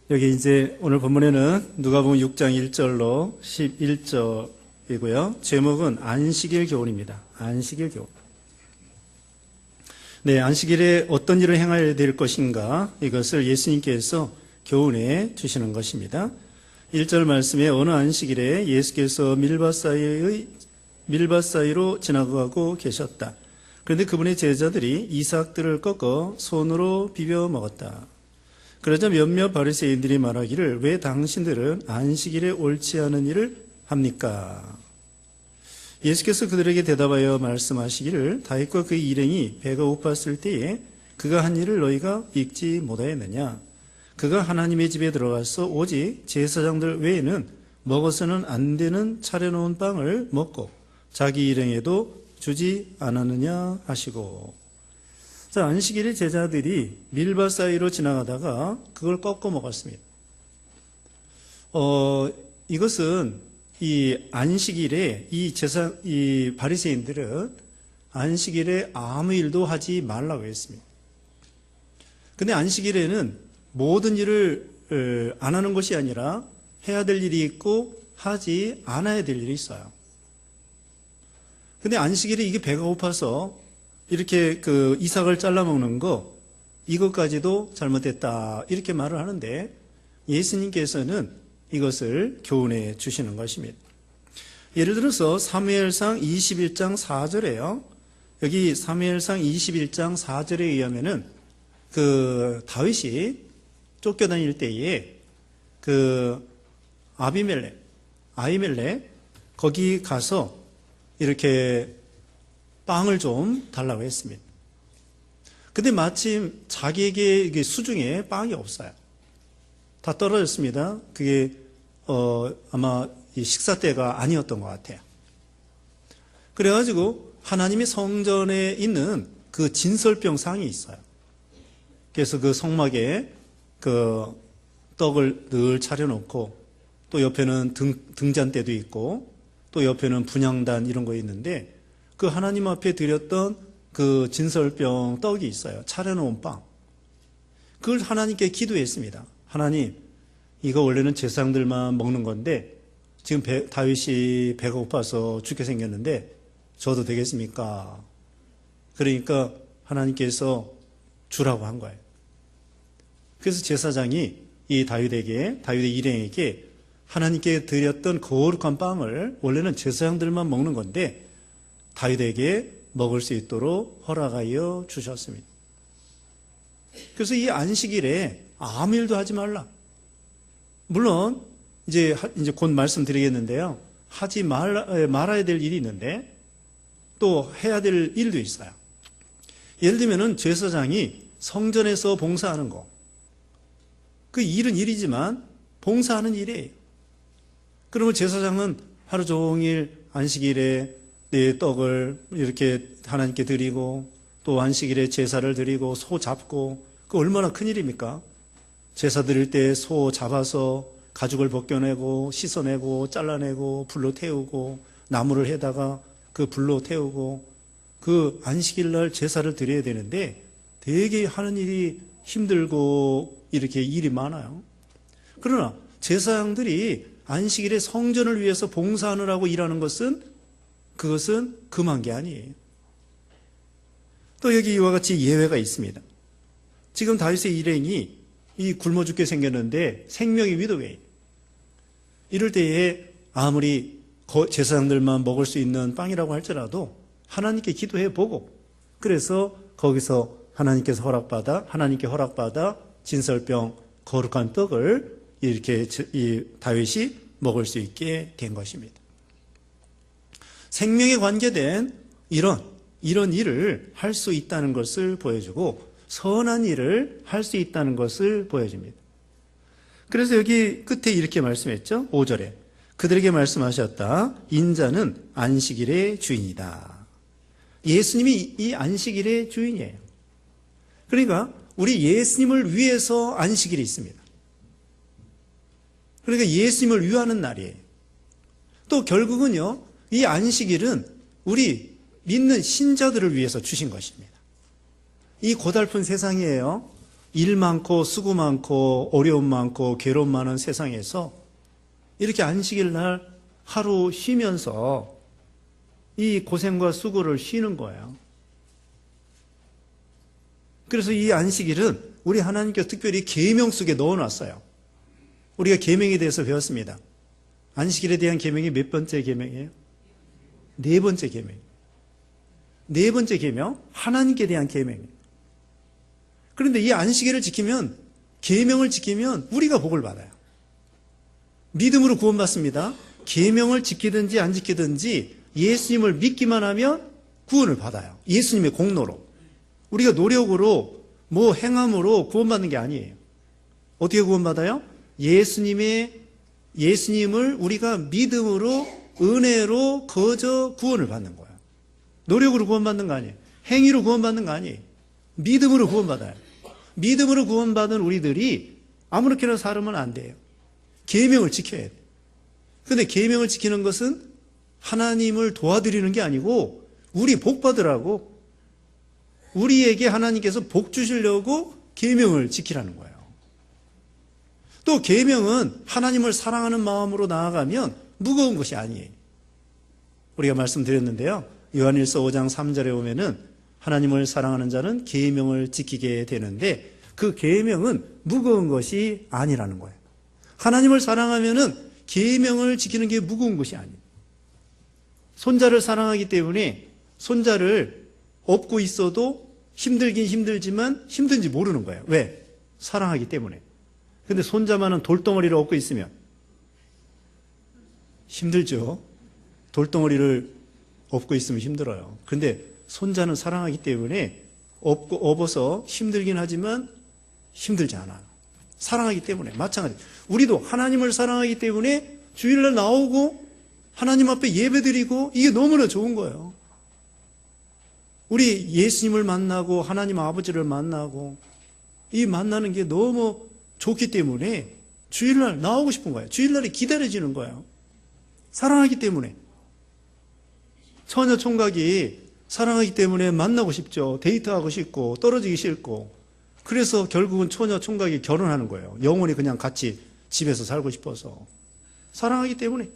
여기 이제 오늘 본문에는 누가복음 6장 1절로 11절이고요. 제목은 안식일 교훈입니다. 안식일 교훈. 네, 안식일에 어떤 일을 행해야 될 것인가, 이것을 예수님께서 교훈해 주시는 것입니다. 1절 말씀에 어느 안식일에 예수께서 밀밭 사이로 지나가고 계셨다. 그런데 그분의 제자들이 이삭들을 꺾어 손으로 비벼 먹었다. 그러자 몇몇 바리새인들이 말하기를 왜 당신들은 안식일에 옳지 않은 일을 합니까? 예수께서 그들에게 대답하여 말씀하시기를 다윗과 그의 일행이 배가 고팠을 때에 그가 한 일을 너희가 읽지 못하였느냐? 그가 하나님의 집에 들어가서 오직 제사장들 외에는 먹어서는 안 되는 차려놓은 빵을 먹고 자기 일행에도 주지 않았느냐 하시고. 자, 안식일에 제자들이 밀밭 사이로 지나가다가 그걸 꺾어 먹었습니다. 이것은 이 안식일에 이 바리새인들은 안식일에 아무 일도 하지 말라고 했습니다. 근데 안식일에는 모든 일을 안 하는 것이 아니라 해야 될 일이 있고 하지 않아야 될 일이 있어요. 근데 안식일에 이게 배가 고파서 이렇게 그 이삭을 잘라 먹는 거, 이것까지도 잘못됐다, 이렇게 말을 하는데 예수님께서는 이것을 교훈해 주시는 것입니다. 예를 들어서 사무엘상 21장 4절에요. 여기 사무엘상 21장 4절에 의하면은 그 다윗이 쫓겨다닐 때에 그 아히멜렉 거기 가서 이렇게 빵을 좀 달라고 했습니다. 근데 마침 자기에게 수중에 빵이 없어요. 다 떨어졌습니다. 그게 아마 이 식사 때가 아니었던 것 같아요. 그래가지고 하나님의 성전에 있는 그 진설병 상이 있어요. 그래서 그 성막에 그 떡을 늘 차려놓고 또 옆에는 등잔대도 있고 또 옆에는 분향단 이런 거 있는데 그 하나님 앞에 드렸던 그 진설병 떡이 있어요. 차려놓은 빵. 그걸 하나님께 기도했습니다. 하나님, 이거 원래는 제사장들만 먹는 건데 지금 다윗이 배가 고파서 죽게 생겼는데 줘도 되겠습니까? 그러니까 하나님께서 주라고 한 거예요. 그래서 제사장이 이 다윗의 일행에게 하나님께 드렸던 거룩한 빵을 원래는 제사장들만 먹는 건데 다윗에게 먹을 수 있도록 허락하여 주셨습니다. 그래서 이 안식일에 아무 일도 하지 말라. 물론 이제 곧 말씀드리겠는데요. 하지 말아야 될 일이 있는데 또 해야 될 일도 있어요. 예를 들면은 제사장이 성전에서 봉사하는 거. 그 일은 일이지만 봉사하는 일이에요. 그러면 제사장은 하루 종일 안식일에 내 떡을 이렇게 하나님께 드리고 또 안식일에 제사를 드리고 소 잡고 그 얼마나 큰일입니까? 제사 드릴 때 소 잡아서 가죽을 벗겨내고 씻어내고 잘라내고 불로 태우고 나무를 해다가 그 불로 태우고 그 안식일 날 제사를 드려야 되는데 되게 하는 일이 힘들고 이렇게 일이 많아요. 그러나 제사장들이 안식일에 성전을 위해서 봉사하느라고 일하는 것은 그것은 금한 게 아니에요. 또 여기 이와 같이 예외가 있습니다. 지금 다윗의 일행이 이 굶어 죽게 생겼는데 생명이 위독해요. 이럴 때에 아무리 제사장들만 먹을 수 있는 빵이라고 할지라도 하나님께 기도해 보고 그래서 거기서 하나님께 허락받아 진설병 거룩한 떡을 이렇게 이 다윗이 먹을 수 있게 된 것입니다. 생명에 관계된 이런 일을 할 수 있다는 것을 보여주고 선한 일을 할 수 있다는 것을 보여줍니다. 그래서 여기 끝에 이렇게 말씀했죠. 5절에 그들에게 말씀하셨다. 인자는 안식일의 주인이다. 예수님이 이 안식일의 주인이에요. 그러니까 우리 예수님을 위해서 안식일이 있습니다. 그러니까 예수님을 위하는 날이에요. 또 결국은요, 이 안식일은 우리 믿는 신자들을 위해서 주신 것입니다. 이 고달픈 세상이에요. 일 많고 수고 많고 어려움 많고 괴로움 많은 세상에서 이렇게 안식일 날 하루 쉬면서 이 고생과 수고를 쉬는 거예요. 그래서 이 안식일은 우리 하나님께서 특별히 계명 속에 넣어놨어요. 우리가 계명에 대해서 배웠습니다. 안식일에 대한 계명이 몇 번째 계명이에요? 네 번째 계명. 네 번째 계명, 하나님께 대한 계명이에요. 그런데 이 안식일을 지키면, 계명을 지키면 우리가 복을 받아요. 믿음으로 구원받습니다. 계명을 지키든지 안 지키든지 예수님을 믿기만 하면 구원을 받아요. 예수님의 공로로. 우리가 노력으로 뭐 행함으로 구원받는 게 아니에요. 어떻게 구원받아요? 예수님을 우리가 믿음으로 은혜로 거저 구원을 받는 거예요. 노력으로 구원받는 거 아니에요. 행위로 구원받는 거 아니에요. 믿음으로 구원받아요. 믿음으로 구원받은 우리들이 아무렇게나 살면 안 돼요. 계명을 지켜야 돼요. 그런데 계명을 지키는 것은 하나님을 도와드리는 게 아니고 우리 복 받으라고, 우리에게 하나님께서 복 주시려고 계명을 지키라는 거예요. 또 계명은 하나님을 사랑하는 마음으로 나아가면 무거운 것이 아니에요. 우리가 말씀드렸는데요. 요한일서 5장 3절에 보면은 하나님을 사랑하는 자는 계명을 지키게 되는데 그 계명은 무거운 것이 아니라는 거예요. 하나님을 사랑하면은 계명을 지키는 게 무거운 것이 아니에요. 손자를 사랑하기 때문에 손자를 업고 있어도 힘들긴 힘들지만 힘든지 모르는 거예요. 왜? 사랑하기 때문에. 근데 손자만은 돌덩어리를 업고 있으면 힘들죠. 돌덩어리를 업고 있으면 힘들어요. 근데 손자는 사랑하기 때문에 업어서 힘들긴 하지만 힘들지 않아요. 사랑하기 때문에. 마찬가지. 우리도 하나님을 사랑하기 때문에 주일날 나오고 하나님 앞에 예배드리고 이게 너무나 좋은 거예요. 우리 예수님을 만나고 하나님 아버지를 만나고 이 만나는 게 너무 좋기 때문에 주일날 나오고 싶은 거예요. 주일날이 기다려지는 거예요. 사랑하기 때문에. 처녀 총각이 사랑하기 때문에 만나고 싶죠. 데이트하고 싶고 떨어지기 싫고. 그래서 결국은 처녀 총각이 결혼하는 거예요. 영원히 그냥 같이 집에서 살고 싶어서. 사랑하기 때문에.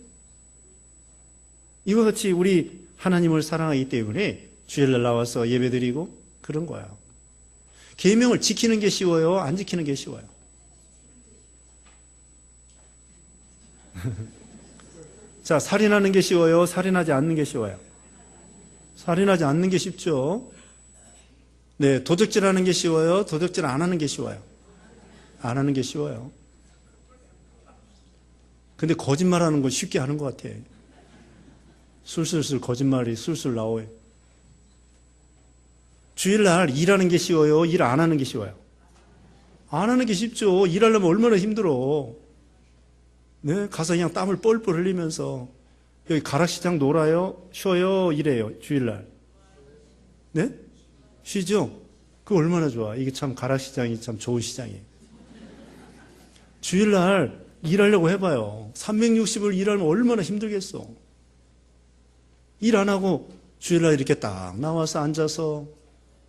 이와 같이 우리 하나님을 사랑하기 때문에 주일날 나와서 예배드리고 그런 거예요. 계명을 지키는 게 쉬워요? 안 지키는 게 쉬워요? 자, 살인하는 게 쉬워요? 살인하지 않는 게 쉬워요? 살인하지 않는 게 쉽죠. 네, 도적질하는 게 쉬워요? 도적질 안 하는 게 쉬워요? 안 하는 게 쉬워요. 근데 거짓말하는 건 쉽게 하는 것 같아요. 술술술 거짓말이 술술 나와요. 주일날 일하는 게 쉬워요? 일 안 하는 게 쉬워요? 안 하는 게 쉽죠. 일하려면 얼마나 힘들어. 네, 가서 그냥 땀을 뻘뻘 흘리면서 여기 가락시장 놀아요? 쉬어요? 이래요. 주일날. 네? 쉬죠? 그거 얼마나 좋아. 이게 참 가락시장이 참 좋은 시장이에요. 주일날 일하려고 해봐요. 360을 일하면 얼마나 힘들겠어. 일 안 하고 주일날 이렇게 딱 나와서 앉아서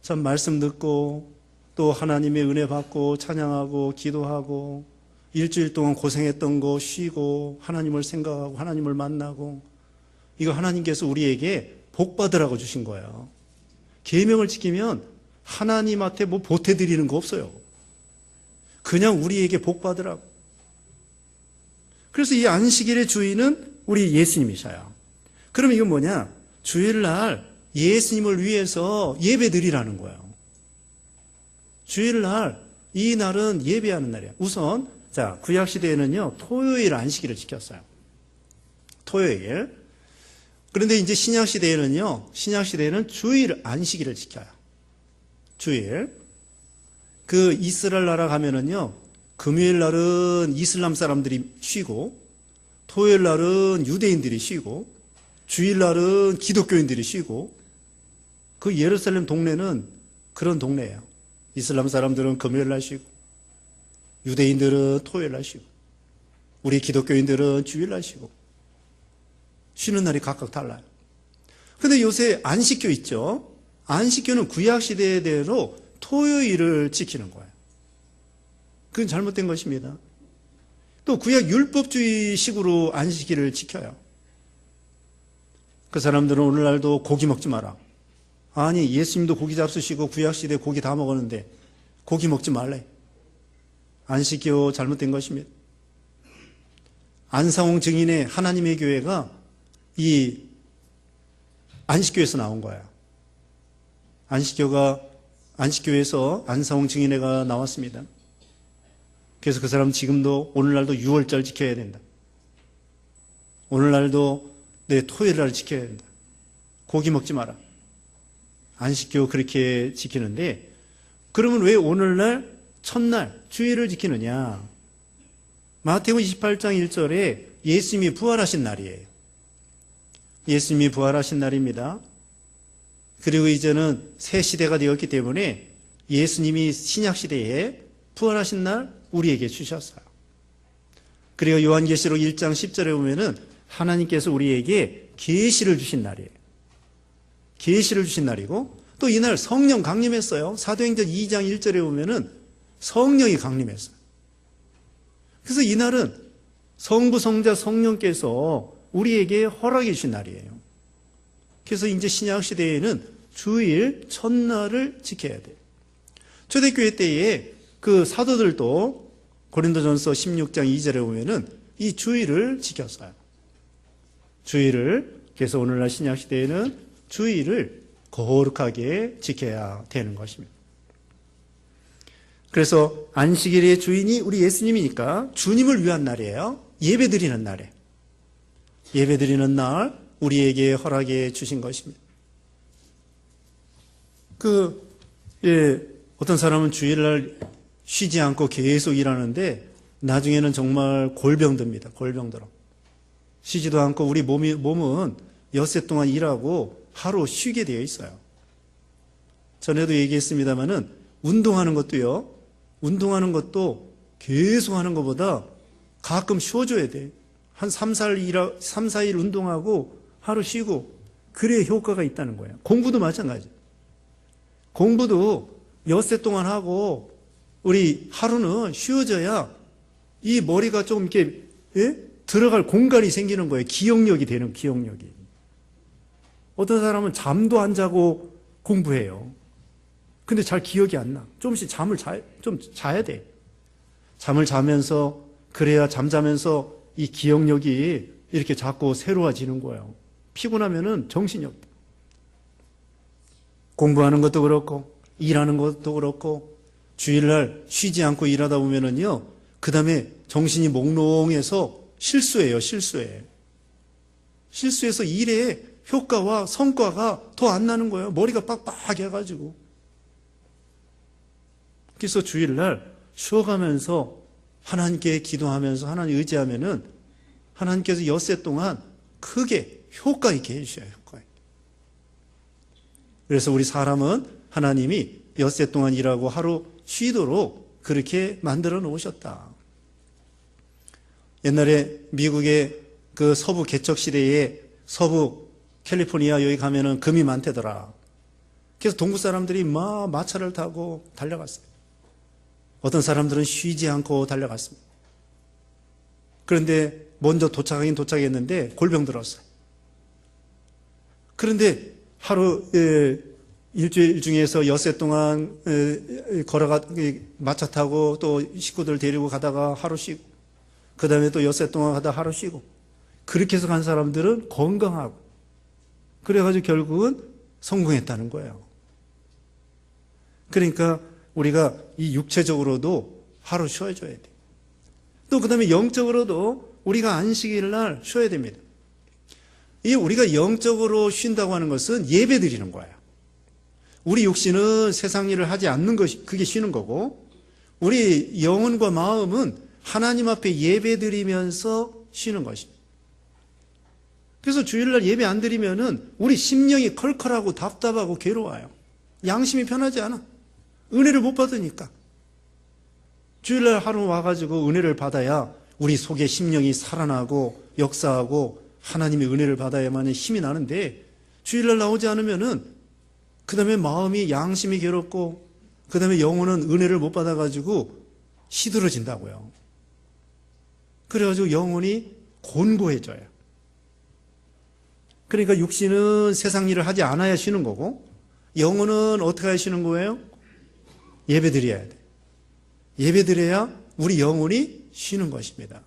참 말씀 듣고 또 하나님의 은혜 받고 찬양하고 기도하고 일주일 동안 고생했던 거 쉬고 하나님을 생각하고 하나님을 만나고 이거 하나님께서 우리에게 복 받으라고 주신 거예요. 계명을 지키면 하나님한테 뭐 보태드리는 거 없어요. 그냥 우리에게 복 받으라고. 그래서 이 안식일의 주인은 우리 예수님이셔요. 그럼 이건 뭐냐? 주일날 예수님을 위해서 예배 드리라는 거예요. 주일날 이 날은 예배하는 날이에요. 우선 자, 구약시대에는요, 토요일 안식일을 지켰어요. 토요일. 그런데 이제 신약시대에는요, 신약시대에는 주일 안식일을 지켜요. 주일. 그 이스라엘 나라 가면은요, 금요일 날은 이슬람 사람들이 쉬고, 토요일 날은 유대인들이 쉬고, 주일 날은 기독교인들이 쉬고, 그 예루살렘 동네는 그런 동네예요. 이슬람 사람들은 금요일 날 쉬고, 유대인들은 토요일 날 쉬고 우리 기독교인들은 주일 날 쉬고 쉬는 날이 각각 달라요. 그런데 요새 안식교 있죠. 안식교는 구약시대대로 토요일을 지키는 거예요. 그건 잘못된 것입니다. 또 구약 율법주의식으로 안식일을 지켜요. 그 사람들은 오늘날도 고기 먹지 마라. 아니, 예수님도 고기 잡수시고 구약시대에 고기 다 먹었는데 고기 먹지 말래. 안식교 잘못된 것입니다. 안상홍 증인의 하나님의 교회가 이 안식교에서 나온 거야. 안식교에서 안상홍 증인회가 나왔습니다. 그래서 그 사람 지금도 오늘날도 6월절 지켜야 된다. 오늘날도 내 토요일날 지켜야 된다. 고기 먹지 마라. 안식교 그렇게 지키는데, 그러면 왜 오늘날 첫날 주일을 지키느냐? 마태복음 28장 1절에 예수님이 부활하신 날이에요. 예수님이 부활하신 날입니다. 그리고 이제는 새 시대가 되었기 때문에 예수님이 신약 시대에 부활하신 날 우리에게 주셨어요. 그리고 요한계시록 1장 10절에 보면은 하나님께서 우리에게 계시를 주신 날이에요. 계시를 주신 날이고, 또 이날 성령 강림했어요. 사도행전 2장 1절에 보면은 성령이 강림했어요. 그래서 이날은 성부, 성자, 성령께서 우리에게 허락해 주신 날이에요. 그래서 이제 신약 시대에는 주일 첫날을 지켜야 돼요. 초대교회 때에 그 사도들도 고린도전서 16장 2절에 보면은 이 주일을 지켰어요. 주일을, 그래서 오늘날 신약 시대에는 주일을 거룩하게 지켜야 되는 것입니다. 그래서 안식일의 주인이 우리 예수님이니까 주님을 위한 날이에요. 예배드리는 날에. 예배드리는 날 우리에게 허락해 주신 것입니다. 어떤 사람은 주일날 쉬지 않고 계속 일하는데 나중에는 정말 골병듭니다. 골병들어. 쉬지도 않고 우리 몸은 엿새 동안 일하고 하루 쉬게 되어 있어요. 전에도 얘기했습니다마는 운동하는 것도요. 운동하는 것도 계속 하는 것보다 가끔 쉬어줘야 돼. 한 3, 4일 운동하고 하루 쉬고, 그래야 효과가 있다는 거예요. 공부도 마찬가지. 공부도 엿새 동안 하고 우리 하루는 쉬어져야 이 머리가 좀 이렇게 들어갈 공간이 생기는 거예요. 기억력이 되는, 기억력이. 어떤 사람은 잠도 안 자고 공부해요. 근데 잘 기억이 안 나. 조금씩 좀 자야 돼. 잠을 자면서, 그래야 잠자면서 이 기억력이 이렇게 자꾸 새로워지는 거예요. 피곤하면은 정신이 없다. 공부하는 것도 그렇고, 일하는 것도 그렇고, 주일날 쉬지 않고 일하다 보면은요, 그 다음에 정신이 몽롱해서 실수해요, 실수해. 실수해서 일에 효과와 성과가 더 안 나는 거예요. 머리가 빡빡해가지고. 그래서 주일날 쉬어가면서 하나님께 기도하면서 하나님 의지하면은 하나님께서 엿새 동안 크게 효과 있게 해주셔요. 효과 있게. 그래서 우리 사람은 하나님이 엿새 동안 일하고 하루 쉬도록 그렇게 만들어 놓으셨다. 옛날에 미국의 그 서부 개척 시대에 서부 캘리포니아 여기 가면은 금이 많대더라. 그래서 동부 사람들이 막 마차를 타고 달려갔어요. 어떤 사람들은 쉬지 않고 달려갔습니다. 그런데 먼저 도착하긴 도착했는데 골병 들었어요. 그런데 하루 일주일 중에서 엿새 동안 마차 타고 또 식구들 데리고 가다가 하루 쉬고, 그 다음에 또 엿새 동안 가다가 하루 쉬고, 그렇게 해서 간 사람들은 건강하고, 그래가지고 결국은 성공했다는 거예요. 그러니까 우리가 이 육체적으로도 하루 쉬어줘야 돼. 또 그 다음에 영적으로도 우리가 안식일 날 쉬어야 됩니다. 이 우리가 영적으로 쉰다고 하는 것은 예배 드리는 거예요. 우리 육신은 세상 일을 하지 않는 것이, 그게 쉬는 거고, 우리 영혼과 마음은 하나님 앞에 예배 드리면서 쉬는 것입니다. 그래서 주일날 예배 안 드리면은 우리 심령이 컬컬하고 답답하고 괴로워요. 양심이 편하지 않아. 은혜를 못 받으니까. 주일날 하루 와가지고 은혜를 받아야 우리 속에 심령이 살아나고 역사하고 하나님의 은혜를 받아야만 힘이 나는데, 주일날 나오지 않으면은 그 다음에 마음이, 양심이 괴롭고, 그 다음에 영혼은 은혜를 못 받아가지고 시들어진다고요. 그래가지고 영혼이 곤고해져요. 그러니까 육신은 세상 일을 하지 않아야 쉬는 거고, 영혼은 어떻게 해야 쉬는 거예요? 예배 드려야 돼. 예배 드려야 우리 영혼이 쉬는 것입니다.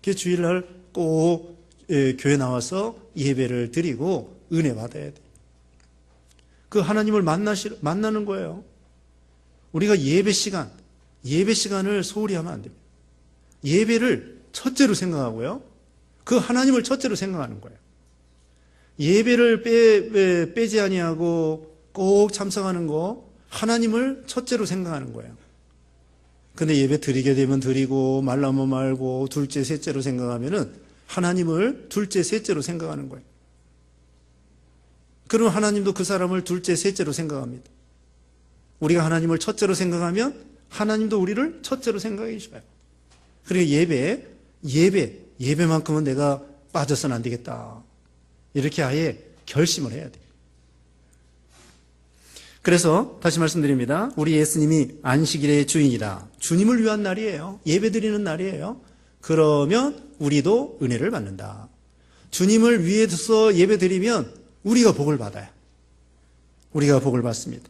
그래서 주일날 꼭 교회 나와서 예배를 드리고 은혜 받아야 돼. 그 하나님을 만나는 거예요. 우리가 예배 시간을 소홀히 하면 안 됩니다. 예배를 첫째로 생각하고요. 그 하나님을 첫째로 생각하는 거예요. 예배를 빼지 아니하고 꼭 참석하는 거, 하나님을 첫째로 생각하는 거예요. 근데 예배 드리게 되면 드리고 말라면 말고 둘째, 셋째로 생각하면은 하나님을 둘째, 셋째로 생각하는 거예요. 그럼 하나님도 그 사람을 둘째, 셋째로 생각합니다. 우리가 하나님을 첫째로 생각하면 하나님도 우리를 첫째로 생각해 주셔요. 그리고 예배만큼은 내가 빠져서는 안 되겠다. 이렇게 아예 결심을 해야 돼요. 그래서 다시 말씀드립니다. 우리 예수님이 안식일의 주인이다. 주님을 위한 날이에요. 예배드리는 날이에요. 그러면 우리도 은혜를 받는다. 주님을 위해서 예배드리면 우리가 복을 받아요. 우리가 복을 받습니다.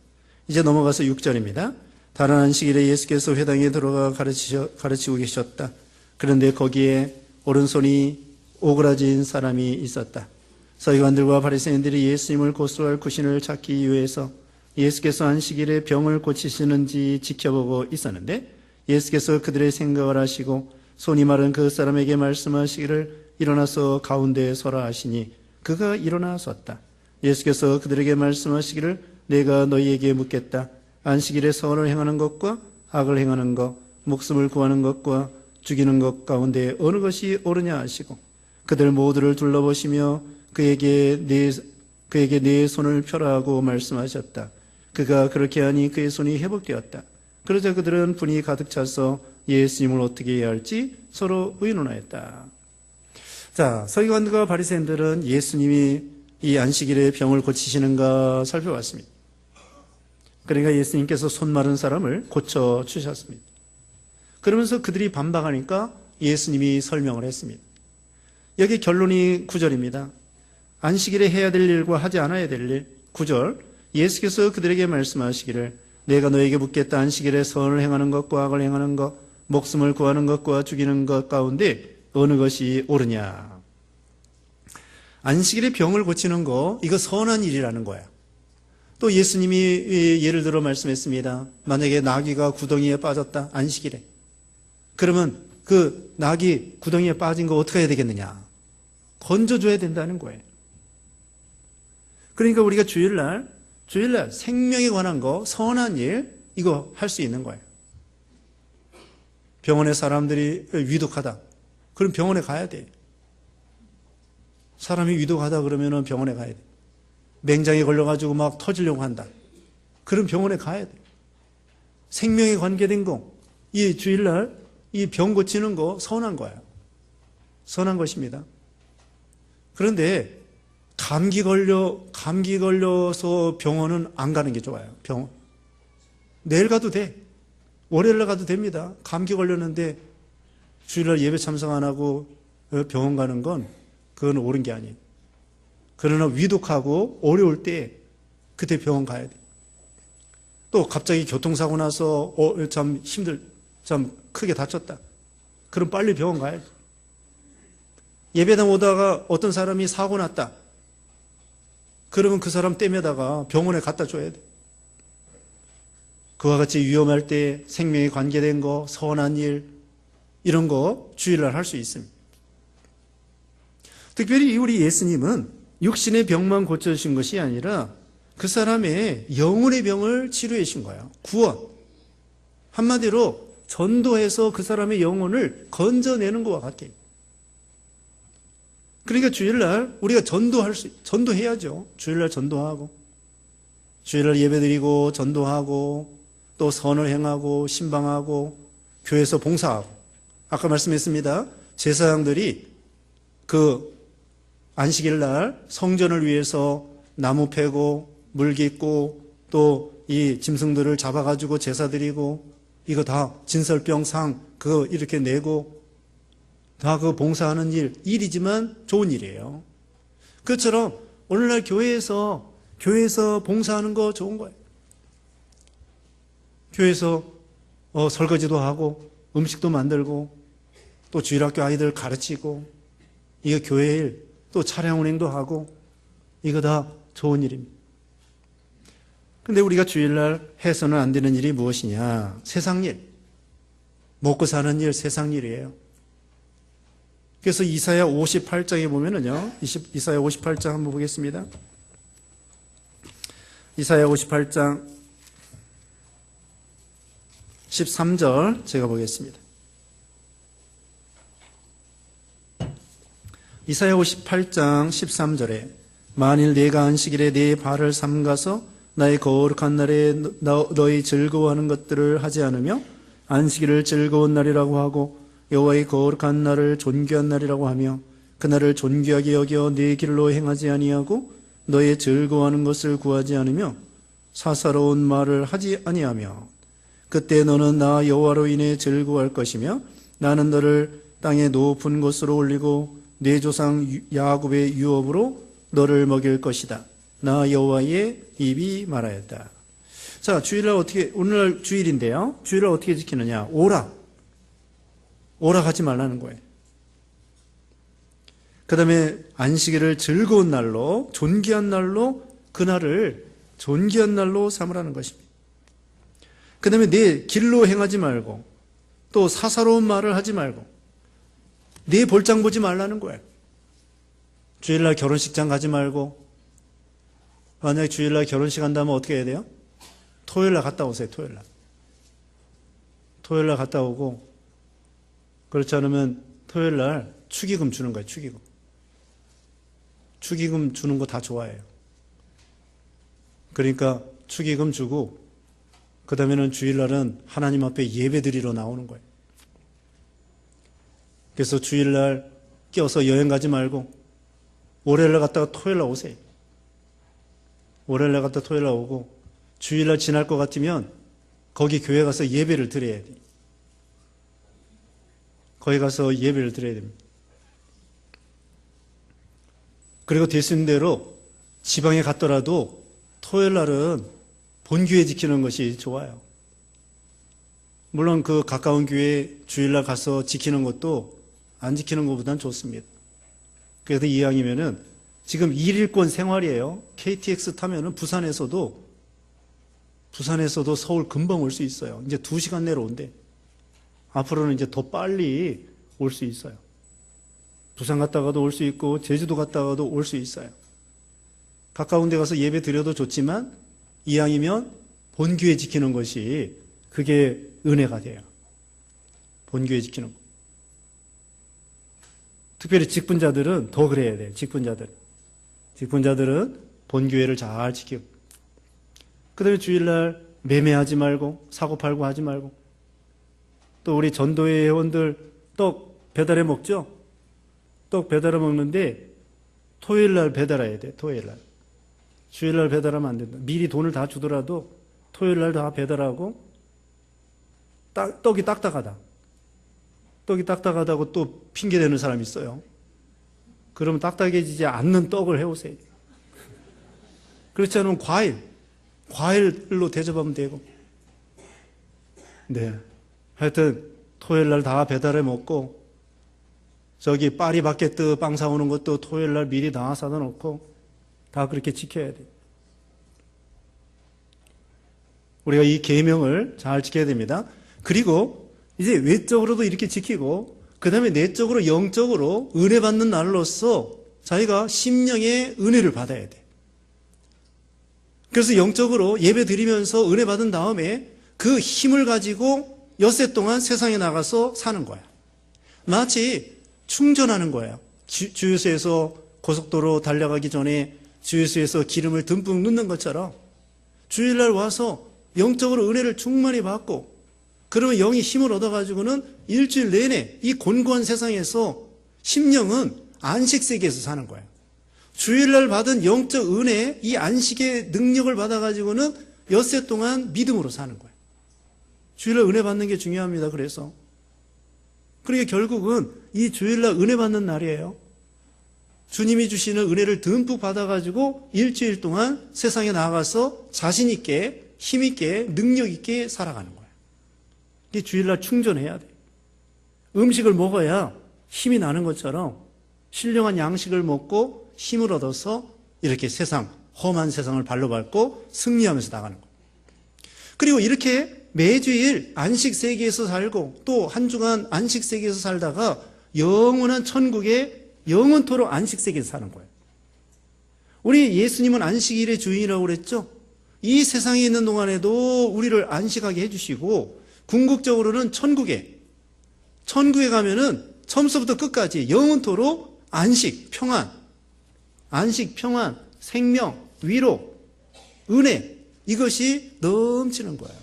이제 넘어가서 6절입니다. 다른 안식일에 예수께서 회당에 들어가 가르치고 계셨다. 그런데 거기에 오른손이 오그라진 사람이 있었다. 서기관들과 바리새인들이 예수님을 고소할 구신을 찾기 위해서 예수께서 안식일에 병을 고치시는지 지켜보고 있었는데 예수께서 그들의 생각을 아시고 손이 마른 그 사람에게 말씀하시기를 일어나서 가운데에 서라 하시니 그가 일어나 섰다. 예수께서 그들에게 말씀하시기를 내가 너희에게 묻겠다. 안식일에 선을 행하는 것과 악을 행하는 것, 목숨을 구하는 것과 죽이는 것 가운데 어느 것이 옳으냐 하시고 그들 모두를 둘러보시며 그에게 네 손을 펴라 하고 말씀하셨다. 그가 그렇게 하니 그의 손이 회복되었다. 그러자 그들은 분이 가득 차서 예수님을 어떻게 해야 할지 서로 의논하였다. 자, 서기관들과 바리새인들은 예수님이 이 안식일에 병을 고치시는가 살펴봤습니다. 그러니까 예수님께서 손 마른 사람을 고쳐주셨습니다. 그러면서 그들이 반박하니까 예수님이 설명을 했습니다. 여기 결론이 9절입니다. 안식일에 해야 될 일과 하지 않아야 될 일. 9절 예수께서 그들에게 말씀하시기를 내가 너에게 묻겠다. 안식일에 선을 행하는 것과 악을 행하는 것, 목숨을 구하는 것과 죽이는 것 가운데 어느 것이 옳으냐. 안식일에 병을 고치는 거, 이거 선한 일이라는 거예요. 또 예수님이 예를 들어 말씀했습니다. 만약에 나귀가 구덩이에 빠졌다. 안식일에. 그러면 그 나귀 구덩이에 빠진 거 어떻게 해야 되겠느냐. 건져줘야 된다는 거예요. 그러니까 우리가 주일날 생명에 관한 거, 선한 일, 이거 할 수 있는 거예요. 병원에 사람들이 위독하다. 그럼 병원에 가야 돼. 사람이 위독하다 그러면 병원에 가야 돼. 맹장에 걸려가지고 막 터지려고 한다. 그럼 병원에 가야 돼. 생명에 관계된 거, 이 주일날 이 병 고치는 거 선한 거예요. 선한 것입니다. 그런데 감기 걸려서 병원은 안 가는 게 좋아요. 병원. 내일 가도 돼. 월요일날 가도 됩니다. 감기 걸렸는데 주일날 예배 참석 안 하고 병원 가는 건 그건 옳은 게 아니에요. 그러나 위독하고 어려울 때 그때 병원 가야 돼. 또 갑자기 교통사고 나서 참 크게 다쳤다. 그럼 빨리 병원 가야지. 예배당 오다가 어떤 사람이 사고 났다. 그러면 그 사람 떼매다가 병원에 갖다 줘야 돼. 그와 같이 위험할 때 생명에 관계된 거, 선한 일, 이런 거 주일날 할 수 있습니다. 특별히 우리 예수님은 육신의 병만 고쳐주신 것이 아니라 그 사람의 영혼의 병을 치료해 주신 거예요. 구원. 한마디로 전도해서 그 사람의 영혼을 건져내는 것과 같아요. 그러니까 주일날 우리가 전도해야죠. 주일날 전도하고, 주일날 예배드리고, 전도하고, 또 선을 행하고, 신방하고, 교회에서 봉사하고. 아까 말씀했습니다. 제사장들이 그 안식일날 성전을 위해서 나무 패고, 물 깃고, 또 이 짐승들을 잡아가지고 제사 드리고, 이거 다 진설병상 그거 이렇게 내고 다 그 봉사하는 일이지만 좋은 일이에요. 그것처럼 오늘날 교회에서 봉사하는 거 좋은 거예요. 교회에서 설거지도 하고 음식도 만들고 또 주일학교 아이들 가르치고 이거 교회 일, 또 차량 운행도 하고 이거 다 좋은 일입니다. 근데 우리가 주일날 해서는 안 되는 일이 무엇이냐? 세상 일. 먹고 사는 일, 세상 일이에요. 그래서 이사야 58장에 보면은요, 이사야 58장 한번 보겠습니다. 이사야 58장 13절 제가 보겠습니다. 이사야 58장 13절에 만일 내가 안식일에 네 발을 삼가서 나의 거룩한 날에 너희 즐거워하는 것들을 하지 않으며 안식일을 즐거운 날이라고 하고 여호와의 거룩한 날을 존귀한 날이라고 하며 그날을 존귀하게 여겨 네 길로 행하지 아니하고 너의 즐거워하는 것을 구하지 않으며 사사로운 말을 하지 아니하며 그때 너는 나 여호와로 인해 즐거워할 것이며 나는 너를 땅의 높은 곳으로 올리고 네 조상 야곱의 유업으로 너를 먹일 것이다. 나 여호와의 입이 말하였다. 자, 주일날 어떻게, 오늘날 주일인데요. 주일을 어떻게 지키느냐? 오락하지 말라는 거예요. 그 다음에 안식일을 즐거운 날로, 존귀한 날로, 그날을 존귀한 날로 삼으라는 것입니다. 그 다음에 내 길로 행하지 말고, 또 사사로운 말을 하지 말고, 내 볼장 보지 말라는 거예요. 주일날 결혼식장 가지 말고, 만약에 주일날 결혼식 한다면 어떻게 해야 돼요? 토요일날 갔다 오세요, 토요일날. 토요일날 갔다 오고, 그렇지 않으면 토요일날 축의금 주는 거예요, 축의금. 축의금 주는 거 다 좋아해요. 그러니까 축의금 주고, 그 다음에는 주일날은 하나님 앞에 예배 드리러 나오는 거예요. 그래서 주일날 껴서 여행 가지 말고, 월요일날 갔다가 토요일날 오세요. 월요일날 갔다 토요일날 오고, 주일날 지날 것 같으면 거기 교회 가서 예배를 드려야 돼요. 거기 가서 예배를 드려야 됩니다. 그리고 될 수 있는 대로 지방에 갔더라도 토요일 날은 본교회 지키는 것이 좋아요. 물론 그 가까운 교회 주일날 가서 지키는 것도 안 지키는 것보다는 좋습니다. 그래서 이왕이면은 지금 1일권 생활이에요. KTX 타면은 부산에서도 서울 금방 올 수 있어요. 이제 2시간 내로 온대. 앞으로는 이제 더 빨리 올 수 있어요. 부산 갔다가도 올 수 있고 제주도 갔다가도 올 수 있어요. 가까운 데 가서 예배 드려도 좋지만 이왕이면 본교회 지키는 것이 그게 은혜가 돼요. 본교회 지키는 거. 특별히 직분자들은 더 그래야 돼요. 직분자들은 본교회를 잘 지키고. 그 다음에 주일날 매매하지 말고 사고팔고 하지 말고, 또 우리 전도회 회원들 떡 배달해 먹죠? 떡 배달해 먹는데 토요일날 배달해야 돼. 토요일날. 주일날 배달하면 안 된다. 미리 돈을 다 주더라도 토요일날 다 배달하고, 떡이 딱딱하다. 떡이 딱딱하다고 또 핑계대는 사람이 있어요. 그러면 딱딱해지지 않는 떡을 해오세요. 그렇지 않으면 과일로 대접하면 되고. 네. 하여튼 토요일날 다 배달해 먹고, 저기 파리바게뜨 빵 사오는 것도 토요일날 미리 다 사다 놓고 다 그렇게 지켜야 돼. 우리가 이 계명을 잘 지켜야 됩니다. 그리고 이제 외적으로도 이렇게 지키고, 그 다음에 내적으로 영적으로 은혜 받는 날로서 자기가 심령의 은혜를 받아야 돼. 그래서 영적으로 예배 드리면서 은혜 받은 다음에 그 힘을 가지고 엿새 동안 세상에 나가서 사는 거야. 마치 충전하는 거예요. 주유소에서 고속도로 달려가기 전에 주유소에서 기름을 듬뿍 넣는 것처럼 주일날 와서 영적으로 은혜를 충만히 받고, 그러면 영이 힘을 얻어가지고는 일주일 내내 이 곤고한 세상에서 심령은 안식세계에서 사는 거예요. 주일날 받은 영적 은혜, 이 안식의 능력을 받아가지고는 엿새 동안 믿음으로 사는 거예요. 주일날 은혜 받는 게 중요합니다. 그래서. 그러니까 결국은 이 주일날 은혜 받는 날이에요. 주님이 주시는 은혜를 듬뿍 받아가지고 일주일 동안 세상에 나가서 자신 있게, 힘 있게, 능력 있게 살아가는 거예요. 이게 주일날 충전해야 돼요. 음식을 먹어야 힘이 나는 것처럼 신령한 양식을 먹고 힘을 얻어서 이렇게 세상, 험한 세상을 발로 밟고 승리하면서 나가는 거예요. 그리고 이렇게 매주일 안식 세계에서 살고 또 한 주간 안식 세계에서 살다가 영원한 천국에 영원토록 안식 세계에서 사는 거예요. 우리 예수님은 안식일의 주인이라고 그랬죠? 이 세상에 있는 동안에도 우리를 안식하게 해주시고 궁극적으로는 천국에 가면은 처음부터 끝까지 영원토록 안식, 평안, 생명, 위로, 은혜 이것이 넘치는 거예요.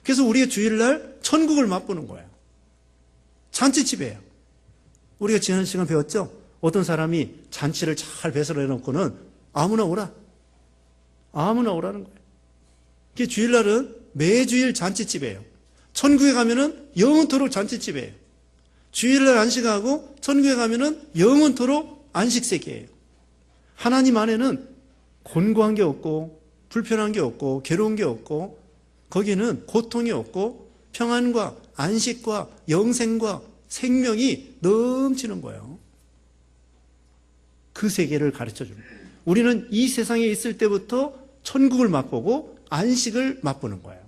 그래서 우리가 주일날 천국을 맛보는 거예요. 잔치집이에요. 우리가 지난 시간 배웠죠? 어떤 사람이 잔치를 잘 배설해 놓고는 아무나 오라는 거예요. 그게 주일날은 매주일 잔치집이에요. 천국에 가면은 영원토록 잔치집이에요. 주일날 안식하고 천국에 가면은 영원토록 안식세계예요. 하나님 안에는 곤고한 게 없고 불편한 게 없고 괴로운 게 없고 거기는 고통이 없고 평안과 안식과 영생과 생명이 넘치는 거예요. 그 세계를 가르쳐주는 거예요. 우리는 이 세상에 있을 때부터 천국을 맛보고 안식을 맛보는 거예요.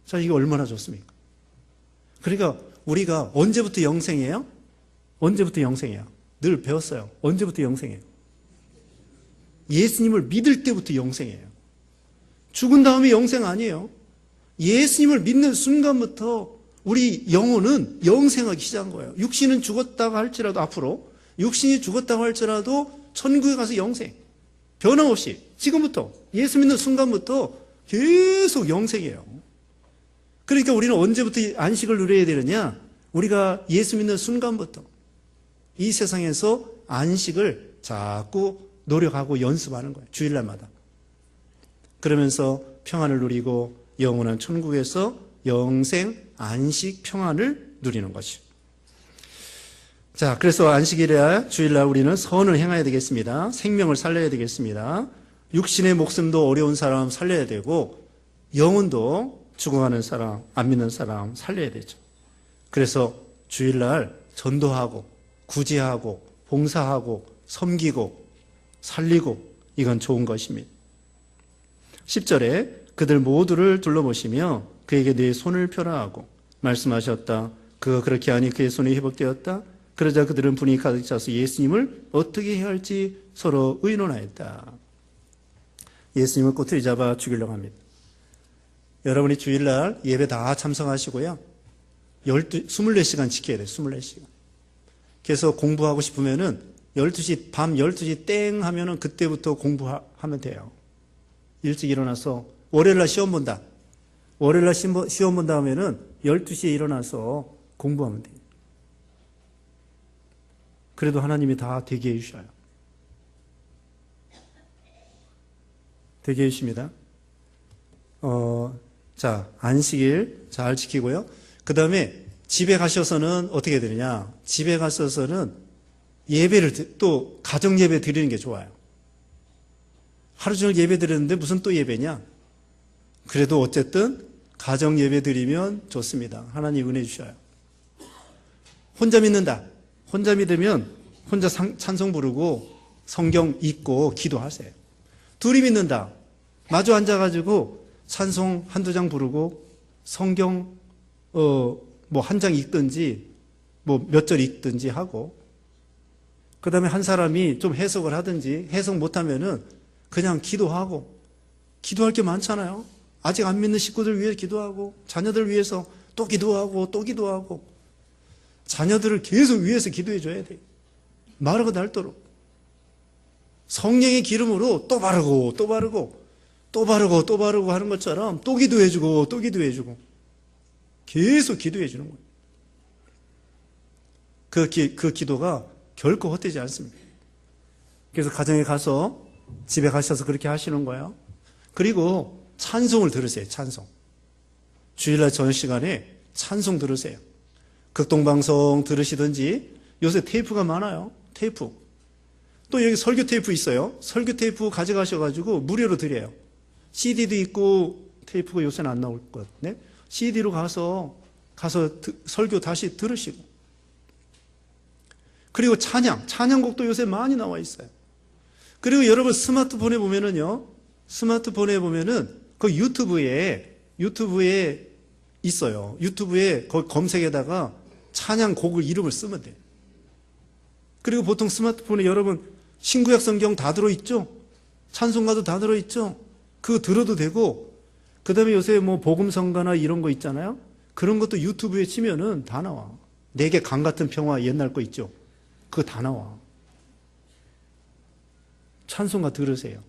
자, 이게 얼마나 좋습니까? 그러니까 우리가 언제부터 영생이에요? 늘 배웠어요. 언제부터 영생이에요? 예수님을 믿을 때부터 영생이에요. 죽은 다음에 영생 아니에요. 예수님을 믿는 순간부터 우리 영혼은 영생하기 시작한 거예요. 육신은 죽었다고 할지라도 앞으로 육신이 죽었다고 할지라도 천국에 가서 영생. 변함없이 지금부터 예수 믿는 순간부터 계속 영생이에요. 그러니까 우리는 언제부터 안식을 누려야 되느냐? 우리가 예수 믿는 순간부터 이 세상에서 안식을 자꾸 노력하고 연습하는 거예요. 주일날마다. 그러면서 평안을 누리고 영원한 천국에서 영생, 안식, 평안을 누리는 것이죠. 자, 그래서 안식일에 주일날 우리는 선을 행해야 되겠습니다. 생명을 살려야 되겠습니다. 육신의 목숨도 어려운 사람 살려야 되고 영혼도 죽어가는 사람, 안 믿는 사람 살려야 되죠. 그래서 주일날 전도하고 구제하고 봉사하고 섬기고 살리고 이건 좋은 것입니다. 10절에 그들 모두를 둘러보시며 그에게 네 손을 펴라 하고 말씀하셨다. 그가 그렇게 하니 그의 손이 회복되었다. 그러자 그들은 분이 가득 차서 예수님을 어떻게 해야 할지 서로 의논하였다. 예수님을 꼬투리 잡아 죽이려고 합니다. 여러분이 주일날 예배 다 참석하시고요. 24시간 지켜야 돼요. 24시간. 그래서 공부하고 싶으면은 12시, 밤 12시 땡 하면은 그때부터 공부하면 돼요. 일찍 일어나서 월요일날 시험 본다. 월요일날 시험 본다 하면은 12시에 일어나서 공부하면 돼요. 그래도 하나님이 다 되게 해주셔요. 되게 해주십니다. 자, 안식일 잘 지키고요. 그 다음에 집에 가셔서는 어떻게 되느냐. 집에 가셔서는 예배를, 또 가정 예배 드리는 게 좋아요. 하루 종일 예배 드렸는데 무슨 또 예배냐? 그래도 어쨌든 가정 예배 드리면 좋습니다. 하나님 은혜 주셔요. 혼자 믿는다. 혼자 믿으면 혼자 찬송 부르고 성경 읽고 기도하세요. 둘이 믿는다. 마주 앉아가지고 찬송 한두 장 부르고 성경 뭐 한 장 읽든지 뭐 몇 절 읽든지 하고 그 다음에 한 사람이 좀 해석을 하든지 해석 못하면은 그냥 기도하고 기도할 게 많잖아요. 아직 안 믿는 식구들 위해 기도하고 자녀들 위해서 또 기도하고 또 기도하고 자녀들을 계속 위해서 기도해 줘야 돼요. 마르고 닳도록 성령의 기름으로 또 바르고 또 바르고 또 바르고 또 바르고 하는 것처럼 또 기도해 주고 또 기도해 주고 계속 기도해 주는 거예요. 그 기도가 결코 헛되지 않습니다. 그래서 가정에 가서 집에 가셔서 그렇게 하시는 거예요. 그리고 찬송을 들으세요. 찬송. 주일날 저녁 시간에 찬송 들으세요. 극동방송 들으시든지 요새 테이프가 많아요. 테이프. 또 여기 설교 테이프 있어요. 설교 테이프 가져가셔가지고 무료로 드려요. CD도 있고 테이프가 요새는 안 나올 것 같네. CD로 가서 설교 다시 들으시고. 그리고 찬양곡도 요새 많이 나와 있어요. 그리고 여러분 스마트폰에 보면은 그 유튜브에 있어요. 유튜브에 거기 검색에다가 찬양곡을 이름을 쓰면 돼요. 그리고 보통 스마트폰에 여러분 신구약 성경 다 들어있죠? 찬송가도 다 들어있죠? 그거 들어도 되고, 그 다음에 요새 뭐 복음성가나 이런 거 있잖아요? 그런 것도 유튜브에 치면은 다 나와. 내게 강 같은 평화 옛날 거 있죠? 그거 다 나와. 찬송가 들으세요.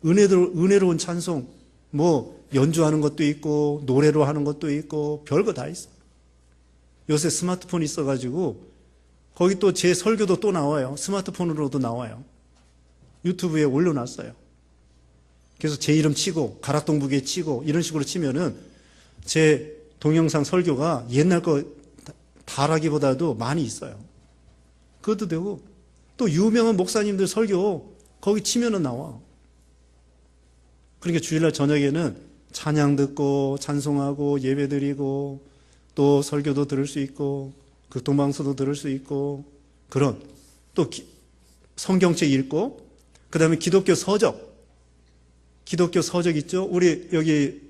은혜로운 찬송, 뭐 연주하는 것도 있고 노래로 하는 것도 있고 별거 다 있어. 요새 스마트폰 있어가지고 거기 또 제 설교도 또 나와요. 스마트폰으로도 나와요. 유튜브에 올려놨어요. 그래서 제 이름 치고 가락동북에 치고 이런 식으로 치면은 제 동영상 설교가 옛날 거 다라기보다도 많이 있어요. 그것도 되고, 또 유명한 목사님들 설교 거기 치면은 나와. 그러니까 주일날 저녁에는 찬양 듣고 찬송하고 예배드리고 또 설교도 들을 수 있고 극동방송도 들을 수 있고, 그런 또 성경책 읽고, 그 다음에 기독교 서적 있죠? 우리 여기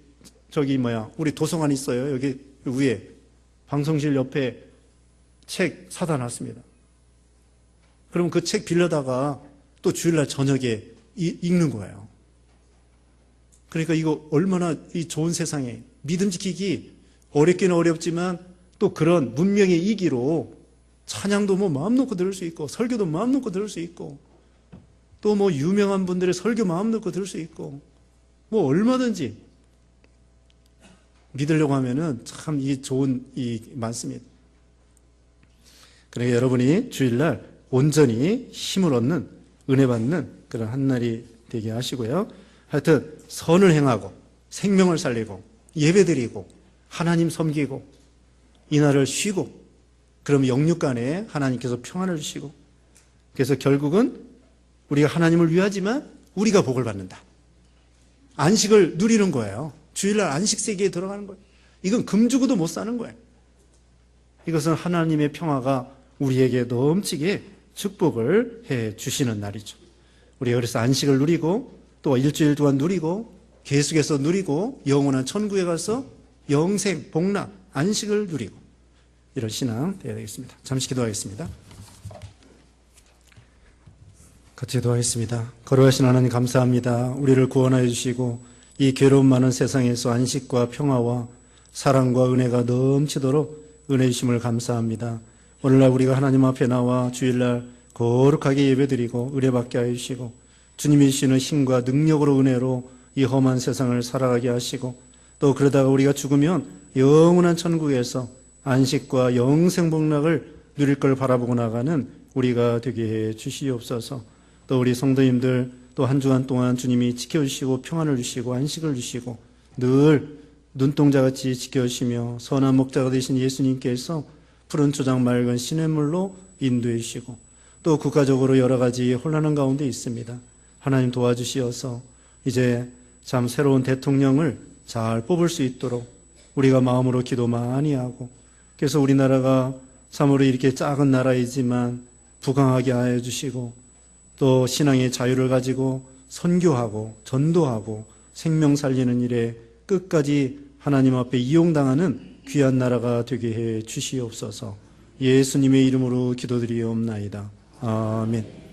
우리 도서관 있어요. 여기 위에 방송실 옆에 책 사다 놨습니다. 그럼 그 책 빌려다가 또 주일날 저녁에 읽는 거예요. 그러니까 이거 얼마나 이 좋은 세상에 믿음 지키기 어렵기는 어렵지만 또 그런 문명의 이기로 찬양도 뭐 마음 놓고 들을 수 있고 설교도 마음 놓고 들을 수 있고 또 뭐 유명한 분들의 설교 마음 놓고 들을 수 있고 뭐 얼마든지 믿으려고 하면은 참 이 좋은 많습니다. 그러니까 여러분이 주일날 온전히 힘을 얻는 은혜 받는 그런 한 날이 되게 하시고요. 하여튼 선을 행하고 생명을 살리고 예배드리고 하나님 섬기고 이날을 쉬고, 그럼 영육간에 하나님께서 평안을 주시고, 그래서 결국은 우리가 하나님을 위하지만 우리가 복을 받는다. 안식을 누리는 거예요. 주일날 안식 세계에 들어가는 거예요. 이건 금 주고도 못 사는 거예요. 이것은 하나님의 평화가 우리에게 넘치게 축복을 해 주시는 날이죠. 우리가 그래서 안식을 누리고 또 일주일 동안 누리고 계속해서 누리고 영원한 천국에 가서 영생, 복락, 안식을 누리고 이런 신앙 되어야 되겠습니다. 잠시 기도하겠습니다. 같이 기도하겠습니다. 거룩하신 하나님 감사합니다. 우리를 구원하여 주시고 이 괴로움 많은 세상에서 안식과 평화와 사랑과 은혜가 넘치도록 은혜 주심을 감사합니다. 오늘날 우리가 하나님 앞에 나와 주일날 거룩하게 예배드리고 은혜받게 하여 주시고 주님이 주시는 힘과 능력으로 은혜로 이 험한 세상을 살아가게 하시고 또 그러다가 우리가 죽으면 영원한 천국에서 안식과 영생 복락을 누릴 걸 바라보고 나가는 우리가 되게 해 주시옵소서. 또 우리 성도님들 또 한 주간 동안 주님이 지켜주시고 평안을 주시고 안식을 주시고 늘 눈동자같이 지켜주시며 선한 목자가 되신 예수님께서 푸른 초장 맑은 시냇물로 인도해 주시고 또 국가적으로 여러 가지 혼란한 가운데 있습니다. 하나님 도와주시어서 이제 참 새로운 대통령을 잘 뽑을 수 있도록 우리가 마음으로 기도 많이 하고, 그래서 우리나라가 참으로 이렇게 작은 나라이지만 부강하게 하여 주시고 또 신앙의 자유를 가지고 선교하고 전도하고 생명 살리는 일에 끝까지 하나님 앞에 이용당하는 귀한 나라가 되게 해 주시옵소서. 예수님의 이름으로 기도드리옵나이다. 아멘.